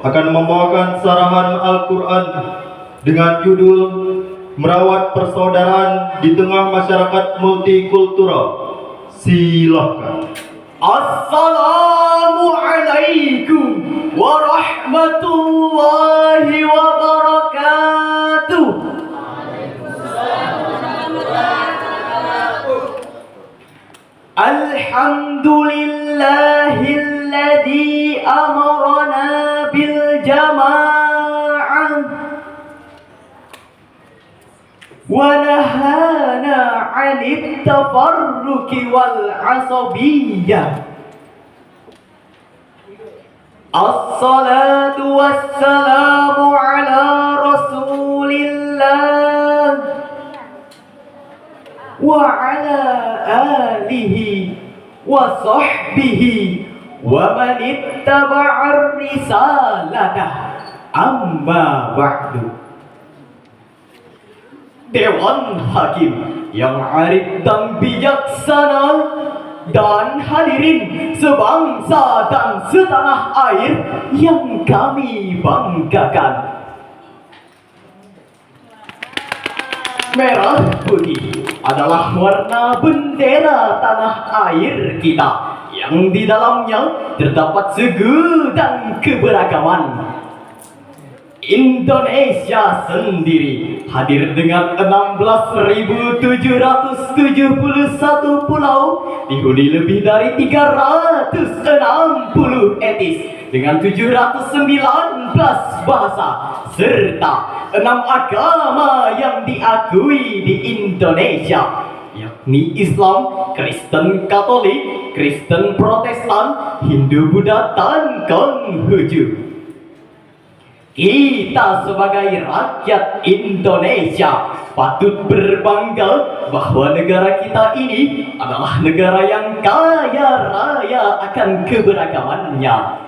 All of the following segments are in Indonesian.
akan membawakan sarahan Al-Quran dengan judul Merawat Persaudaraan di Tengah Masyarakat Multikultural. Silakan. Assalamualaikum warahmatullahi wabarakatuh. Alhamdulillahilladzi amarna bil jama'ah wa nahana 'anit tafarruqi wal 'asabiyyah. Assalatu wassalamu ala Rasulillah wa ala alihi wa sahbihi wa man ittaba'ar risalatah, amma ba'du. Dewan Hakim yang arif dan bijaksana dan hadirin sebangsa dan setanah air yang kami banggakan. Merah putih adalah warna bendera tanah air kita yang di dalamnya terdapat segudang keberagaman. Indonesia sendiri hadir dengan 16.771 pulau, dihuni lebih dari 360 etnis dengan 719 bahasa serta 6 agama yang diakui di Indonesia, yakni Islam, Kristen Katolik, Kristen Protestan, Hindu Buddha, dan Konghucu. Kita sebagai rakyat Indonesia patut berbangga bahwa negara kita ini adalah negara yang kaya raya akan keberagamannya.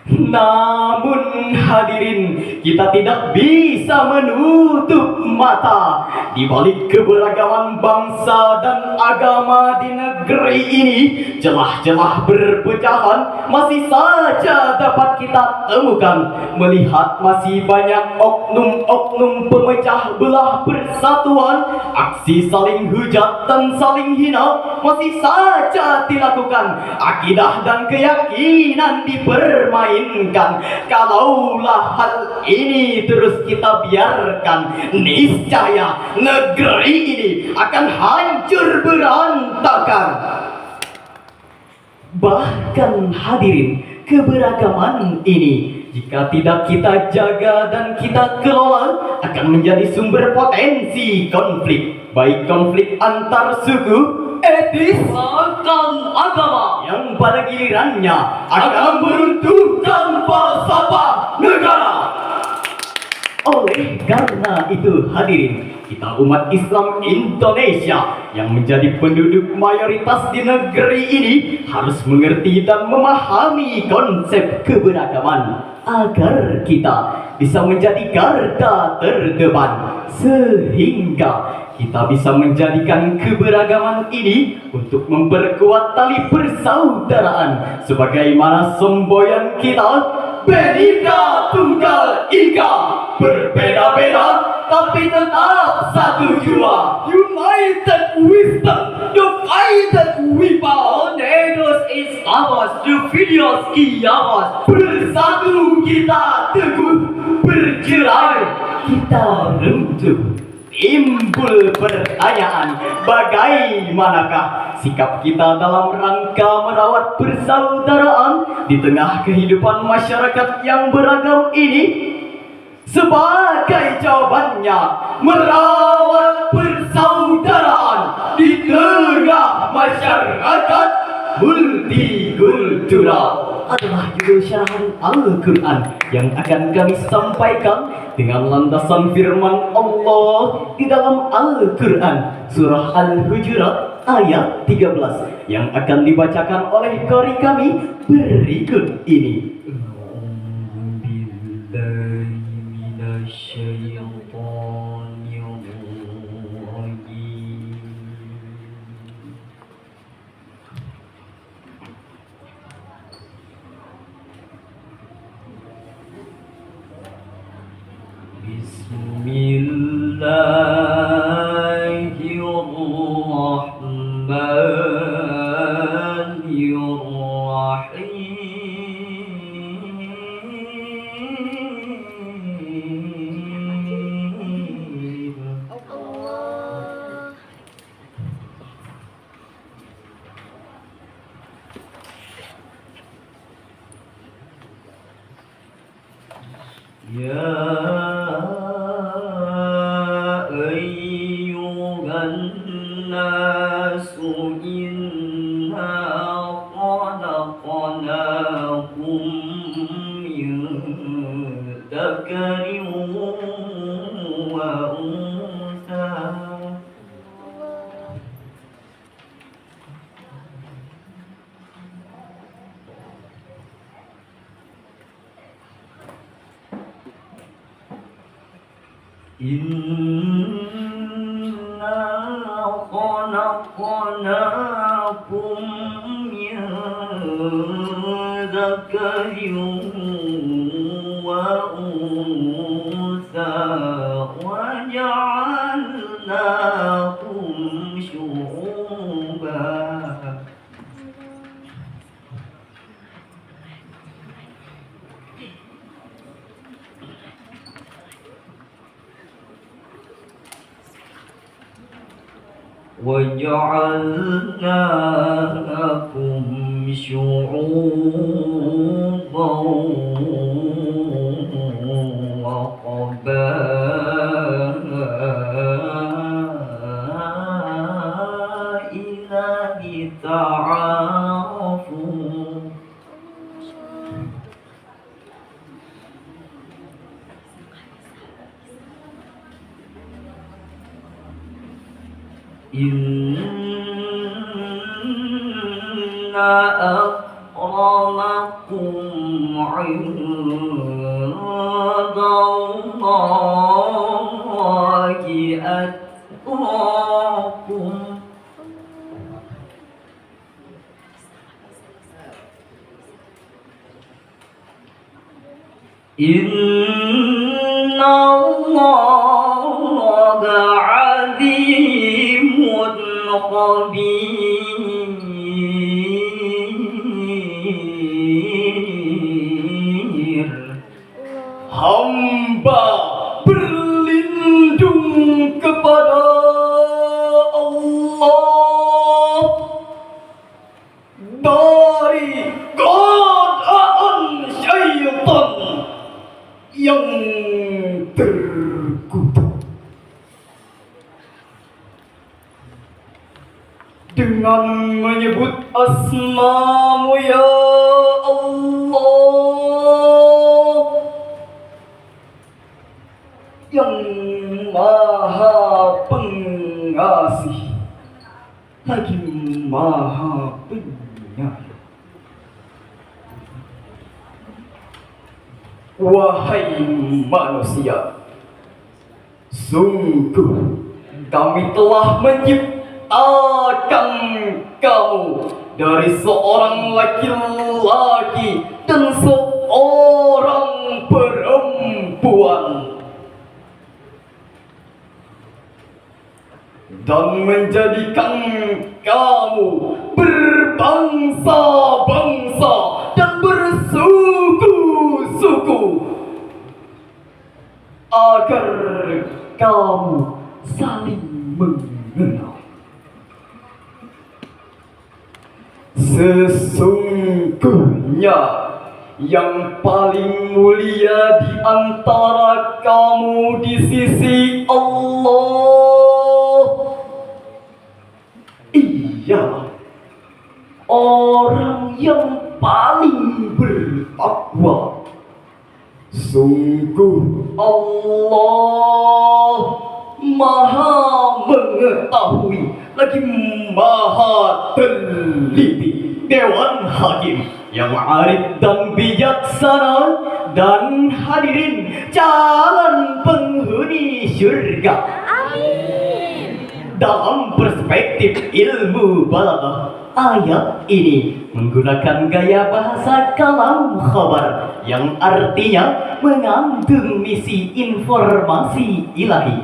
Namun hadirin, kita tidak bisa menutup mata di balik keberagaman bangsa dan agama di negeri ini. Celah-celah berpecahan masih saja dapat kita temukan, melihat masih banyak oknum-oknum pemecah belah persatuan. Aksi saling hujat dan saling hina masih saja dilakukan. Akidah dan keyakinan dipermainkan. Kalaulah hal ini terus kita biarkan, niscaya negeri ini akan hancur berantakan. Bahkan hadirin, keberagaman ini jika tidak kita jaga dan kita kelola akan menjadi sumber potensi konflik, baik konflik antar suku, etnis, bahkan agama, yang pada gilirannya akan meruntuhkan falsafah negara. Oleh karena itu hadirin, kita umat Islam Indonesia yang menjadi penduduk mayoritas di negeri ini harus mengerti dan memahami konsep keberagaman agar kita bisa menjadi garda terdepan, sehingga kita bisa menjadikan keberagaman ini untuk memperkuat tali persaudaraan sebagaimana semboyan kita, Bhinneka Tunggal Ika, berbeda-beda tapi tetap satu jua. United we stand, divided we fall. Negros is ours, divididos guiamos. Bersatu kita teguh, bercerai kita runtuh. Timbul pertanyaan, bagaimanakah sikap kita dalam rangka merawat persaudaraan di tengah kehidupan masyarakat yang beragam ini? Sebagai jawabannya, merawat persaudaraan di tengah masyarakat multikultural adalah judul syarahan Al-Quran yang akan kami sampaikan dengan landasan firman Allah di dalam Al-Quran surah Al-Hujurat ayat 13 yang akan dibacakan oleh qari kami berikut ini. Ya ayyuhan nasu inna khalaqnakum min dzakarin wa untha. Inna khalaqnakum min dzakarin wa untha wa ja'alnakum syu'uban. وَجَعَلْنَاكُمْ شُعُوبًا وَقَبَائِلَ لِتَعَارَفُوا. Inna akramakum 'indallahi atqakum. Inna Allaha 'alimun khabir. Hamba berlindung kepada Allah dari godaan syaitan yang terkutuk. Dengan menyebut asma-Mu ya Allah yang Maha Pengasih lagi Maha Penyayang. Wahai manusia, sungguh kami telah menciptakan kamu dari seorang laki-laki dan seorang perempuan, dan menjadikan kamu berbangsa-bangsa dan bersuku-suku agar kamu saling mengenal. Sesungguhnya yang paling mulia di antara kamu di sisi Allah ialah orang yang paling bertakwa. Sungguh Allah Maha mengetahui lagi Maha teliti. Dewan Hakim yang arif dan bijaksana dan hadirin calon penghuni syurga. Dalam perspektif ilmu balaghah, ayat ini menggunakan gaya bahasa kalam khabar yang artinya mengandung misi informasi ilahi.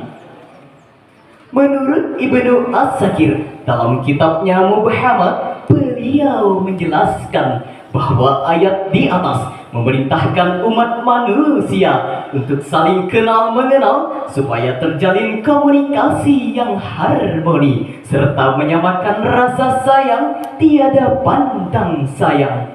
Menurut Ibnu As-Sakir dalam kitabnya Mubhamat, beliau menjelaskan bahwa ayat di atas memerintahkan umat manusia untuk saling kenal mengenal supaya terjalin komunikasi yang harmoni serta menyamakan rasa sayang tiada pandang sayang.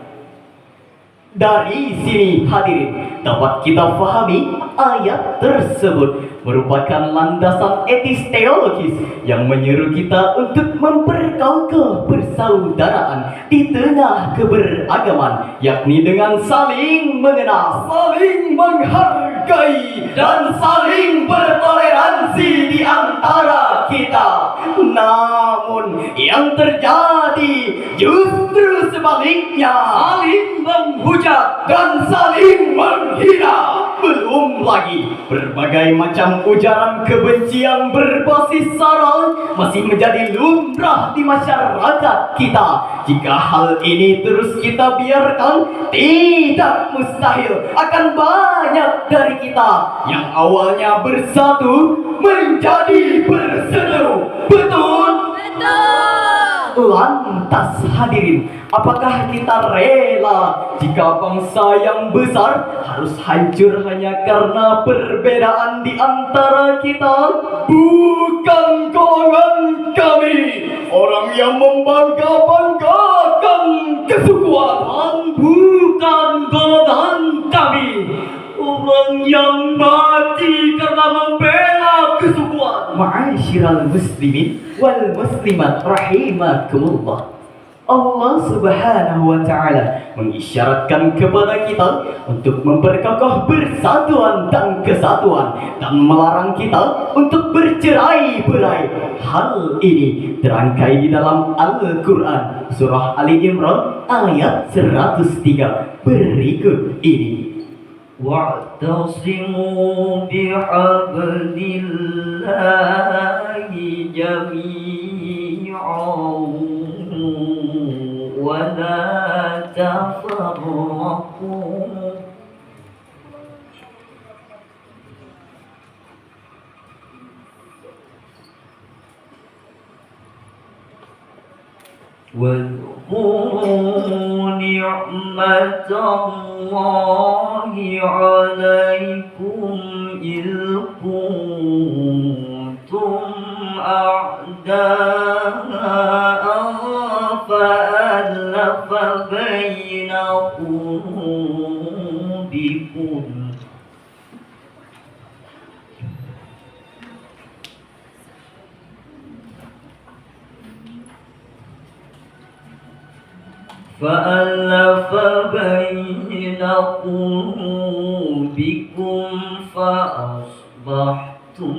Dari sini hadirin dapat kita fahami ayat tersebut merupakan landasan etis teologis yang menyeru kita untuk memperkokoh persaudaraan di tengah keberagaman, yakni dengan saling mengenal, saling menghargai, dan saling bertoleransi di antara kita. Namun yang terjadi justru sebaliknya, saling menghujat dan saling menghina. Belum lagi berbagai macam ujaran kebencian berbasis sara masih menjadi lumrah di masyarakat kita. Jika hal ini terus kita biarkan, tidak mustahil akan banyak dari kita yang awalnya bersatu menjadi berseteru. Betul? Lantas hadirin, apakah kita rela jika bangsa yang besar harus hancur hanya karena perbedaan di antara kita? Bukan golongan kami orang yang membangga-banggakan kesukuan. Bukan golongan kami orang yang mati karena membela kesukuan. Ma'asyiral muslimin wal muslimat rahimakumullah. Allah Subhanahu wa ta'ala mengisyaratkan kepada kita untuk memperkokoh persatuan dan kesatuan dan melarang kita untuk bercerai-berai. Hal ini terangkai di dalam Al-Quran surah Ali Imran ayat 103 berikut ini. واعتصموا بحبل الله جميعا ولا تفرقوا واذكروا نعمة الله عليكم إذ كنتم أعداء فألف بين قلوبكم فأصبحتم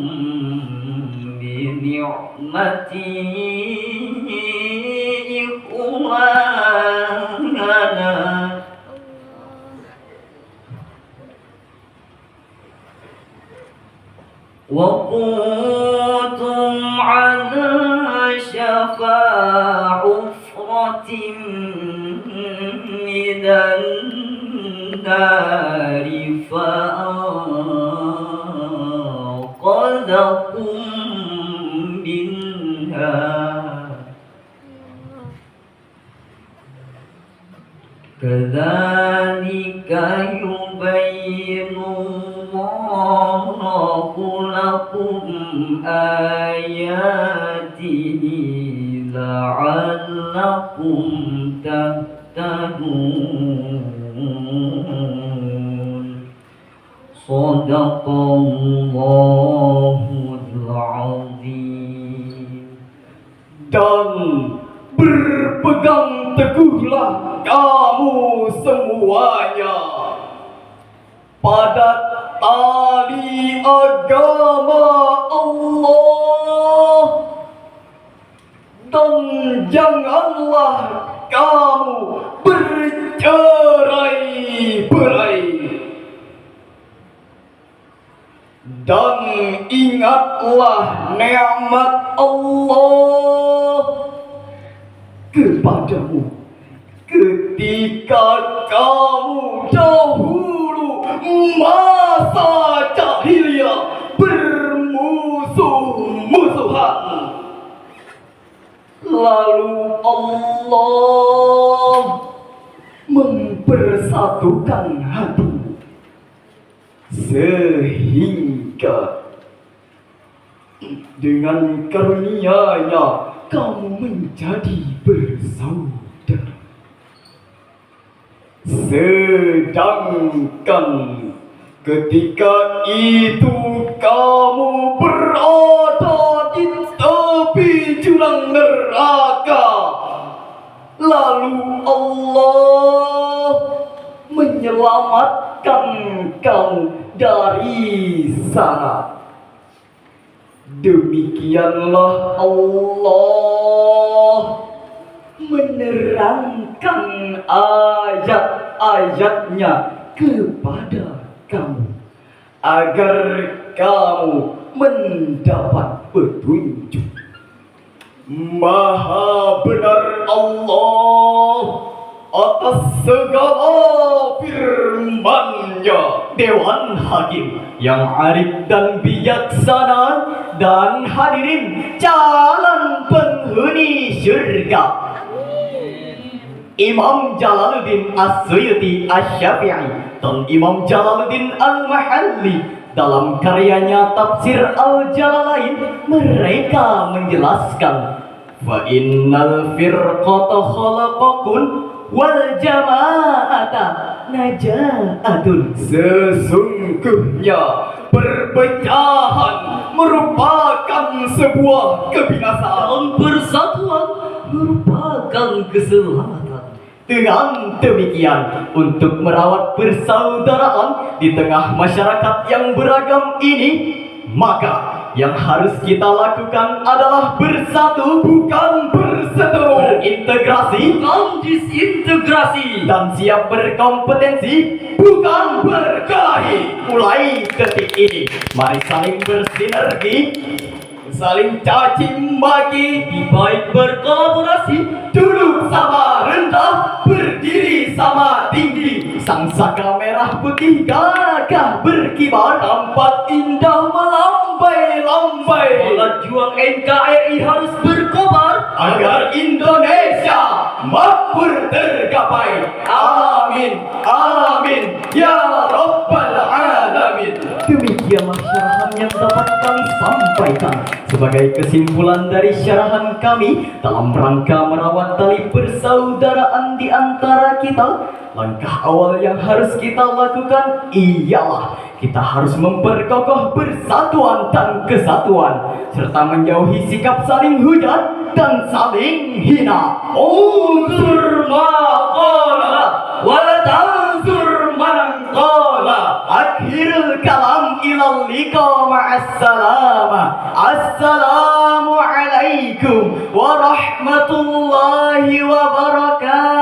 بنعمته إخوانا وكنتم على شفا حفرة من النار فأنقذكم منها كذلك يبين الله لكم آياته لعلكم تهتدون صدق الله العظيم. Dan berpegang teguhlah kamu semuanya pada tali agama Allah, dan janganlah kamu bercerai-berai, dan ingatlah nikmat Allah kepadamu ketika kamu dahulu masa jahiliyah bermusuh-musuhan. Lalu Allah mempersatukan hati sehingga dengan karunia-Nya kamu menjadi bersaudara. Sedangkan ketika itu kamu berada di tepi jurang neraka, lalu Allah menyelamatkan kamu dari sana. Demikianlah Allah menerangkan ayat-ayatnya kepada kamu agar kamu mendapat petunjuk. Maha benar Allah atas segala firman-Nya. Dewan Hakim yang arif dan bijaksana dan hadirin calon penghuni syurga, Imam Jalaluddin As-Suyuti Asy-Syafi'i dan Imam Jalaluddin Al-Mahalli dalam karyanya Tafsir Al-Jalalain, mereka menjelaskan fa innal firqata khalaqakun wal jama'ata najaatun. Sesungguhnya perpecahan merupakan sebuah kebinasaan, persatuan merupakan keselamatan. Dengan demikian, untuk merawat persaudaraan di tengah masyarakat yang beragam ini, maka yang harus kita lakukan adalah bersatu, bukan berseteru, berintegrasi, bukan disintegrasi, dan siap berkompetensi, bukan berkelahi. Mulai detik ini, mari saling bersinergi, saling caci maki, baik berkolaborasi, duduk sama rendah, berdiri sama tinggi. Sang saka merah putih gagah berkibar, tampak indah melambai-lambai. Semangat juang NKRI harus berkobar agar Indonesia makmur tergapai. Amin, amin, ya Rabbal Alamin. Demikianlah syarahan yang dapat kami sampaikan sebagai kesimpulan dari syarahan kami dalam rangka merawat tali persaudaraan di antara kita. Langkah awal yang harus kita lakukan ialah kita harus memperkokoh persatuan dan kesatuan, serta menjauhi sikap saling hujat dan saling hina. Unsur maqala wa tanzur man qala. Akhirul kalam ilal liqa ma'assalama. Assalamualaikum warahmatullahi wabarakatuh.